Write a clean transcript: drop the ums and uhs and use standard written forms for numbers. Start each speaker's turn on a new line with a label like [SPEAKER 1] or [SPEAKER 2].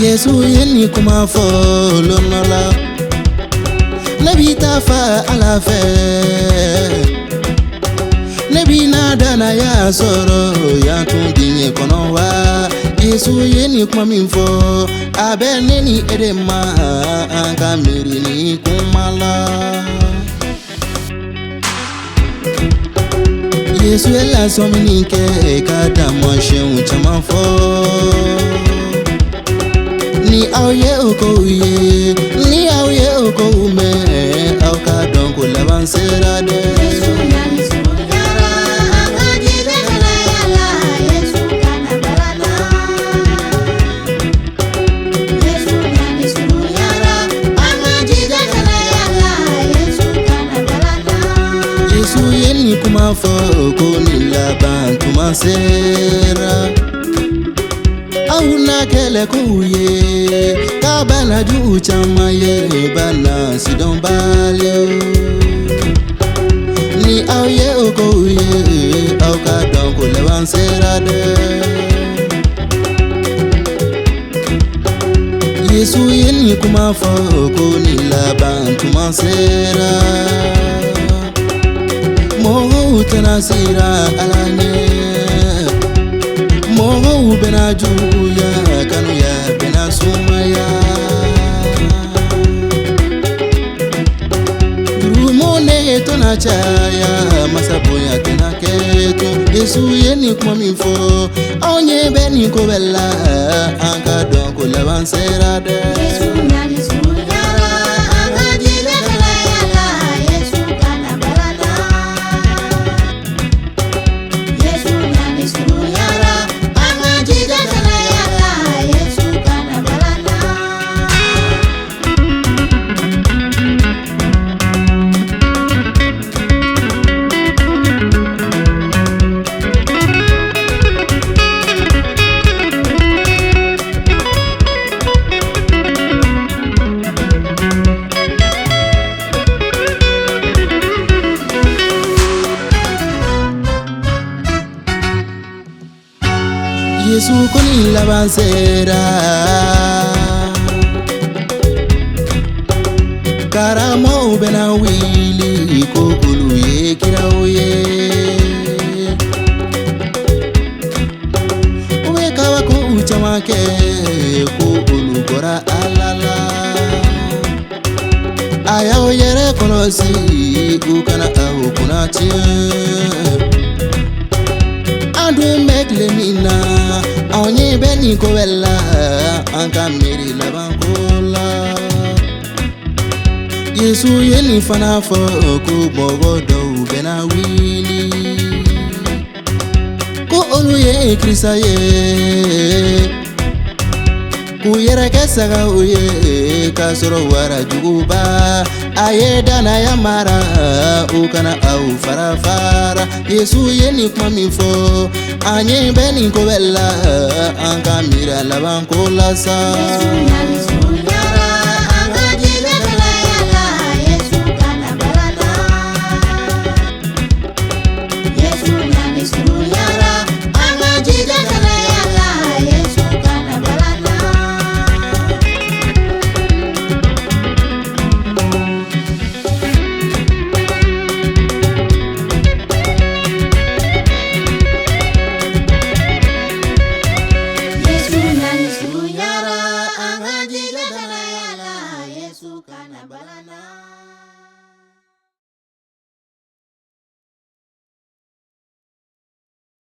[SPEAKER 1] Yesu yeni kuma folo nola Nabi tafa ala fe Nabi nada na ya soro ya tundinye kono wa Yesu yeni kuma minfo abe neni edema anka miri ni kumala Yesu ela sominike kada moshe uchama fo Ni auye uko uye, ni auye uko ume, au ka donko lavansera de.
[SPEAKER 2] Yesu nani sunyara, angajide kana yala, Yesu kana barana. Yesu nani sunyara, angajide kana yala, Yesu kana barana.
[SPEAKER 1] Yesu yeni kuma fo koni laban kuma sera. Auna kele kuye kabana ju chama ye bana sidon balio Ni auye okoye au ka don ko levansera de Yesu yeni kuma fo ko ni laban kuma sera Mo tenasira alane Moho bena juya kanu ya bena sumaya Durumone tona chaya masaboya tena keto Yesu yeni kuma minfo Onye beni ko bella anka don ko lavansera de
[SPEAKER 2] Yesu nani sunyara, angajide kana yala, Yesu kana barana. Yesu nani sunyara, angajide kana yala, Yesu kana barana.
[SPEAKER 1] Yesu koni lavansera Karamo bena wili kokulu ye kiraoye Uwe kawa ko uchamake kokulu gora alala Aya oyere konosi ukana au kunatie Adu mekle mina Aonye beni ko bella Anka miri labankola Yesu yeni fana fo Ku bogodo bena wili Ku olu ye krisa ye Ku yere kesaga uye Kasoro wara juguba Aye dana ya mara Ukana au farafara Yesu yeni kuma minfo Anye beni ko bella Anka mira labankola sa
[SPEAKER 2] Yesu nani sunyara,